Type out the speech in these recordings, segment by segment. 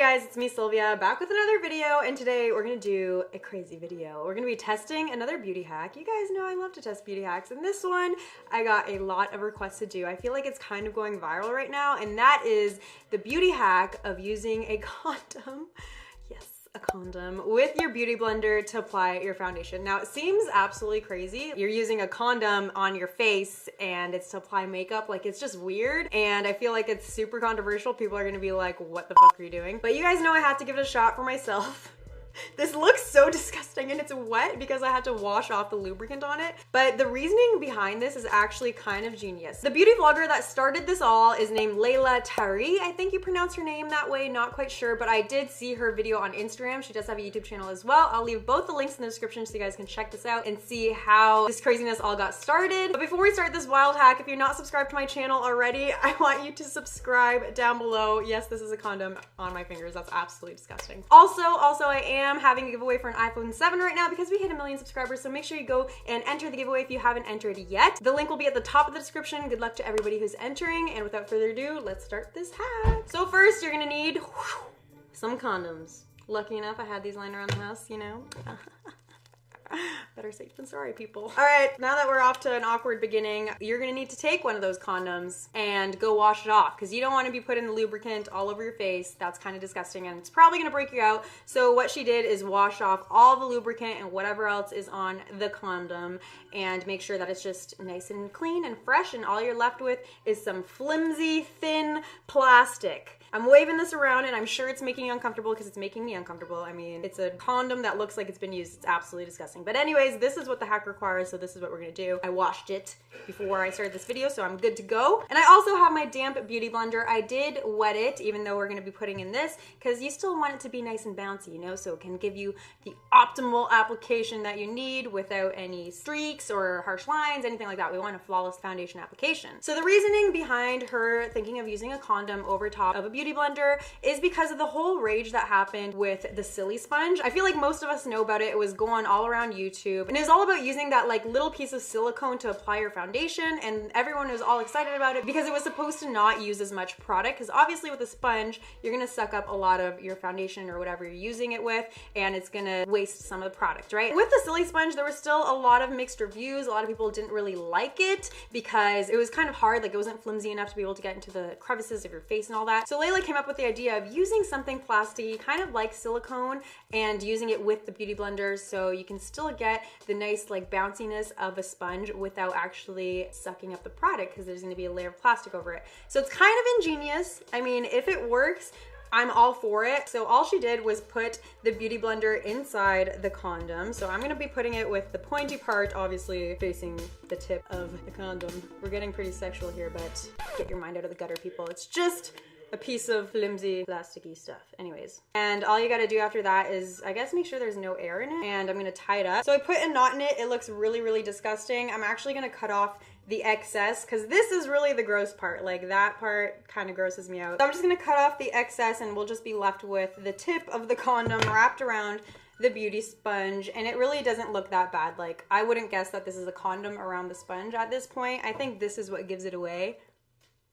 guys, it's me Sylvia, back with another video, and today we're gonna do a crazy video. We're gonna be testing another beauty hack. You guys know I love to test beauty hacks, and this one I got a lot of requests to do. I feel like it's kind of going viral right now, and that is the beauty hack of using a condom. Yes, a condom with your beauty blender to apply your foundation. Now it seems absolutely crazy. You're using a condom on your face and it's to apply makeup. Like, it's just weird, and I feel like it's super controversial. People are gonna be like, what the fuck are you doing? But you guys know I had to give it a shot for myself. This looks so disgusting and it's wet because I had to wash off the lubricant on it. But the reasoning behind this is actually kind of genius. The beauty vlogger that started this all is named Layla Tari. I think you pronounce her name that way, not quite sure, but I did see her video on Instagram. She does have a YouTube channel as well. I'll leave both the links in the description so you guys can check this out and see how this craziness all got started. But before we start this wild hack, if you're not subscribed to my channel already, I want you to subscribe down below. Yes, this is a condom on my fingers. That's absolutely disgusting. Also, I am having a giveaway for an iPhone 7 right now because we hit 1 million subscribers, so make sure you go and enter the giveaway if you haven't entered yet. The link will be at the top of the description. Good luck to everybody who's entering, and without further ado, let's start this hack. So first, you're gonna need some condoms. Lucky enough, I had these lying around the house, you know. Better safe than sorry, people. All right, now that we're off to an awkward beginning, you're gonna need to take one of those condoms and go wash it off, because you don't want to be putting the lubricant all over your face. That's kind of disgusting and it's probably gonna break you out. So what she did is wash off all the lubricant and whatever else is on the condom and make sure that it's just nice and clean and fresh, and all you're left with is some flimsy, thin plastic. I'm waving this around and I'm sure it's making you uncomfortable because it's making me uncomfortable. I mean, it's a condom that looks like it's been used. It's absolutely disgusting. But anyways, this is what the hack requires, so this is what we're gonna do. I washed it before I started this video, so I'm good to go. And I also have my damp beauty blender. I did wet it, even though we're gonna be putting in this, because you still want it to be nice and bouncy, you know, so it can give you the optimal application that you need without any streaks or harsh lines, anything like that. We want a flawless foundation application. So the reasoning behind her thinking of using a condom over top of a beauty blender is because of the whole rage that happened with the silly sponge. I feel like most of us know about it. It was going all around YouTube, and it was all about using that like little piece of silicone to apply your foundation, and everyone was all excited about it because it was supposed to not use as much product, because obviously with a sponge you're gonna suck up a lot of your foundation or whatever you're using it with, and it's gonna waste some of the product, right? With the silly sponge, there was still a lot of mixed reviews. A lot of people didn't really like it because it was kind of hard, like it wasn't flimsy enough to be able to get into the crevices of your face and all that. So Layla came up with the idea of using something plasticky, kind of like silicone, and using it with the beauty blender so you can still get the nice like bounciness of a sponge without actually sucking up the product, because there's going to be a layer of plastic over it. So it's kind of ingenious. I mean, if it works, I'm all for it. So all she did was put the beauty blender inside the condom. So I'm gonna be putting it with the pointy part obviously facing the tip of the condom. We're getting pretty sexual here, but get your mind out of the gutter, people. It's just a piece of flimsy plasticky stuff. Anyways, and all you gotta do after that is, I guess, make sure there's no air in it, and I'm gonna tie it up. So I put a knot in it. It looks really, really disgusting. I'm actually gonna cut off the excess, because this is really the gross part. Like, that part kind of grosses me out. So I'm just gonna cut off the excess, and we'll just be left with the tip of the condom wrapped around the beauty sponge, and it really doesn't look that bad. Like, I wouldn't guess that this is a condom around the sponge at this point. I think this is what gives it away.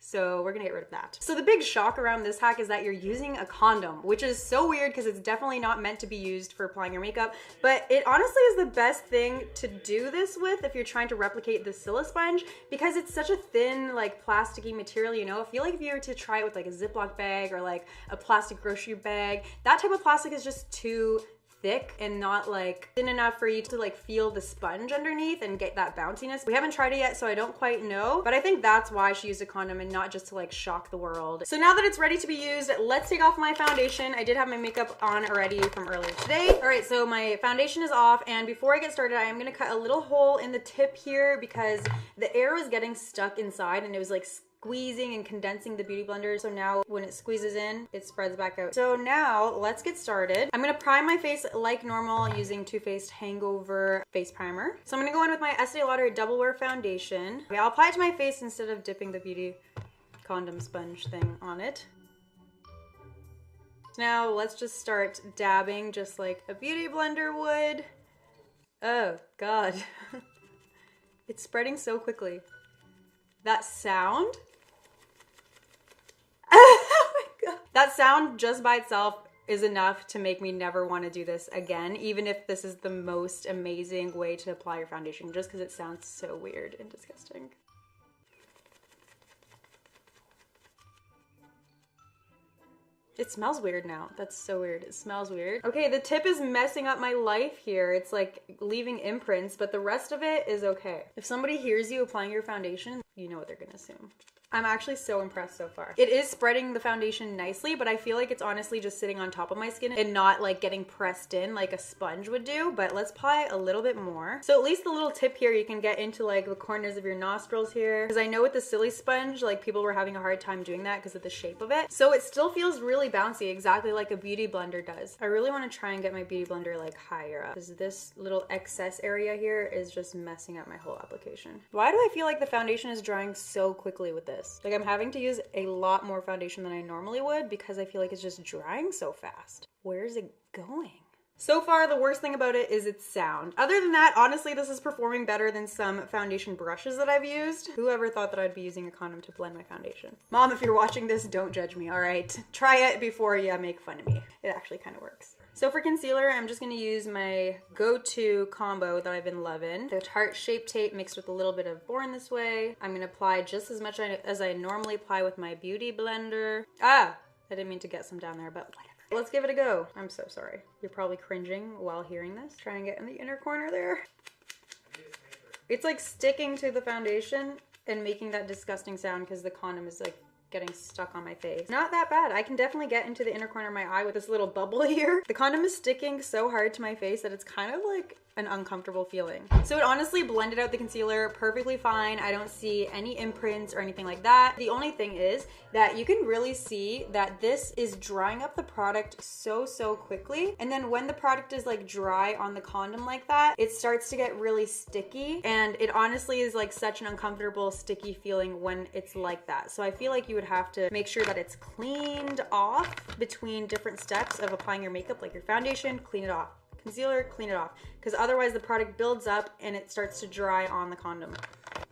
So we're gonna get rid of that. So the big shock around this hack is that you're using a condom, which is so weird because it's definitely not meant to be used for applying your makeup, but it honestly is the best thing to do this with if you're trying to replicate the Silla sponge, because it's such a thin, like, plasticky material, you know? I feel like if you were to try it with like a Ziploc bag or like a plastic grocery bag, that type of plastic is just too thick and not like thin enough for you to like feel the sponge underneath and get that bounciness. We haven't tried it yet, so I don't quite know, but I think that's why she used a condom and not just to like shock the world. So now that it's ready to be used, let's take off my foundation. I did have my makeup on already from earlier today. All right, so my foundation is off, and before I get started, I am gonna cut a little hole in the tip here because the air was getting stuck inside and it was like squeezing and condensing the beauty blender. So now when it squeezes in, it spreads back out. So now let's get started. I'm gonna prime my face like normal using Too Faced Hangover Face Primer. So I'm gonna go in with my Estee Lauder Double Wear Foundation. Okay, I'll apply it to my face instead of dipping the beauty condom sponge thing on it. Now let's just start dabbing just like a beauty blender would. Oh God. It's spreading so quickly. That sound? That sound just by itself is enough to make me never want to do this again, even if this is the most amazing way to apply your foundation, just because it sounds so weird and disgusting. It smells weird now. That's so weird. It smells weird. Okay, the tip is messing up my life here. It's like leaving imprints, but the rest of it is okay. If somebody hears you applying your foundation, you know what they're gonna assume. I'm actually so impressed so far. It is spreading the foundation nicely, but I feel like it's honestly just sitting on top of my skin and not like getting pressed in like a sponge would do, but let's apply a little bit more. So at least the little tip here, you can get into like the corners of your nostrils here. Because I know with the silly sponge, like people were having a hard time doing that because of the shape of it. So it still feels really bouncy, exactly like a beauty blender does. I really want to try and get my beauty blender like higher up because this little excess area here is just messing up my whole application. Why do I feel like the foundation is drying so quickly with this? Like I'm having to use a lot more foundation than I normally would because I feel like it's just drying so fast. Where is it going? So far, the worst thing about it is its sound. Other than that, honestly, this is performing better than some foundation brushes that I've used. Whoever thought that I'd be using a condom to blend my foundation? Mom, if you're watching this, don't judge me, all right? Try it before you make fun of me. It actually kind of works. So for concealer, I'm just gonna use my go-to combo that I've been loving. The Tarte Shape Tape mixed with a little bit of Born This Way. I'm gonna apply just as much as I normally apply with my beauty blender. Ah, I didn't mean to get some down there, but whatever. Let's give it a go. I'm so sorry. You're probably cringing while hearing this. Try and get in the inner corner there. It's like sticking to the foundation and making that disgusting sound because the condom is like getting stuck on my face. Not that bad. I can definitely get into the inner corner of my eye with this little bubble here. The condom is sticking so hard to my face that it's kind of like an uncomfortable feeling. So it honestly blended out the concealer perfectly fine. I don't see any imprints or anything like that. The only thing is that you can really see that this is drying up the product so quickly. And then when the product is like dry on the condom like that, it starts to get really sticky. And it honestly is like such an uncomfortable, sticky feeling when it's like that. So I feel like you would have to make sure that it's cleaned off between different steps of applying your makeup, like your foundation, clean it off. Concealer, clean it off, because otherwise the product builds up and it starts to dry on the condom.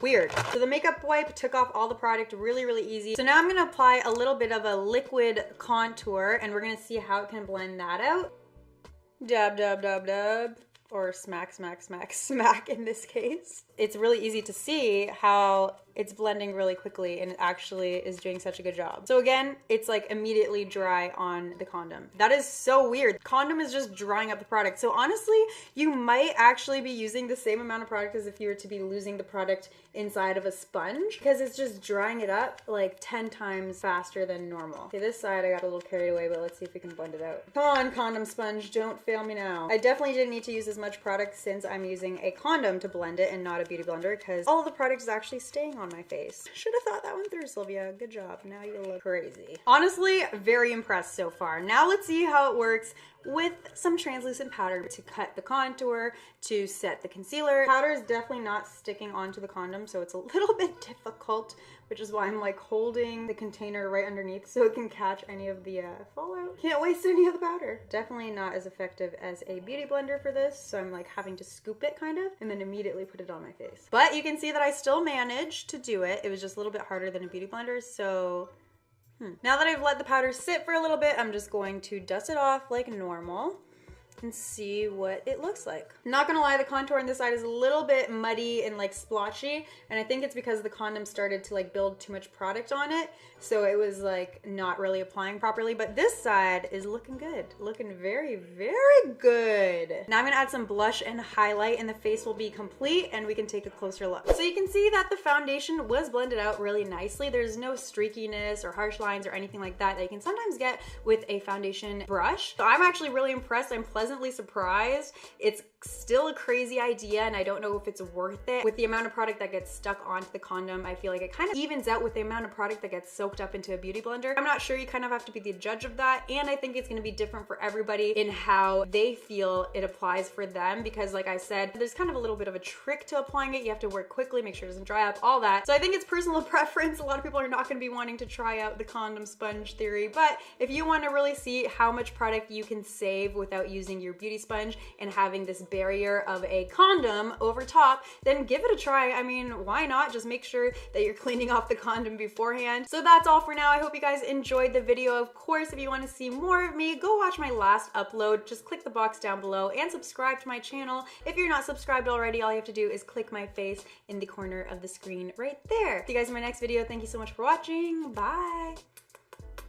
Weird. So the makeup wipe took off all the product really easy. So now I'm gonna apply a little bit of a liquid contour and we're gonna see how it can blend that out. Dab, dab, dab, dab. Or smack, smack, smack, smack in this case. It's really easy to see how it's blending really quickly and it actually is doing such a good job. So again, it's like immediately dry on the condom. That is so weird. Condom is just drying up the product. So honestly, you might actually be using the same amount of product as if you were to be losing the product inside of a sponge because it's just drying it up like 10 times faster than normal. Okay, this side I got a little carried away, but let's see if we can blend it out. Come on, condom sponge, don't fail me now. I definitely didn't need to use as much product since I'm using a condom to blend it and not a beauty blender because all of the product is actually staying on my face. Should have thought that one through, Sylvia. Good job. Now you look crazy. Honestly, very impressed so far. Now let's see how it works with some translucent powder to cut the contour, to set the concealer. Powder is definitely not sticking onto the condom, so it's a little bit difficult, which is why I'm like holding the container right underneath so it can catch any of the fallout. Can't waste any of the powder. Definitely not as effective as a beauty blender for this, so I'm like having to scoop it kind of and then immediately put it on my face. But you can see that I still managed to do it. It was just a little bit harder than a beauty blender, so now that I've let the powder sit for a little bit, I'm just going to dust it off like normal and see what it looks like. Not gonna lie, the contour on this side is a little bit muddy and like splotchy, and I think it's because the condom started to like build too much product on it, so it was like not really applying properly, but this side is looking good. Looking very good. Now I'm gonna add some blush and highlight and the face will be complete and we can take a closer look. So you can see that the foundation was blended out really nicely. There's no streakiness or harsh lines or anything like that you can sometimes get with a foundation brush. So I'm actually really impressed. I'm pleasantly surprised. It's still a crazy idea and I don't know if it's worth it. With the amount of product that gets stuck onto the condom, I feel like it kind of evens out with the amount of product that gets soaked up into a beauty blender. I'm not sure, you kind of have to be the judge of that, and I think it's going to be different for everybody in how they feel it applies for them, because like I said, there's kind of a little bit of a trick to applying it. You have to work quickly, make sure it doesn't dry up, all that. So I think it's personal preference. A lot of people are not going to be wanting to try out the condom sponge theory, but if you want to really see how much product you can save without using using your beauty sponge and having this barrier of a condom over top, then give it a try. I mean, why not? Just make sure that you're cleaning off the condom beforehand. So that's all for now. I hope you guys enjoyed the video. Of course, if you want to see more of me, go watch my last upload. Just click the box down below and subscribe to my channel. If you're not subscribed already, all you have to do is click my face in the corner of the screen right there. See you guys in my next video. Thank you so much for watching. Bye.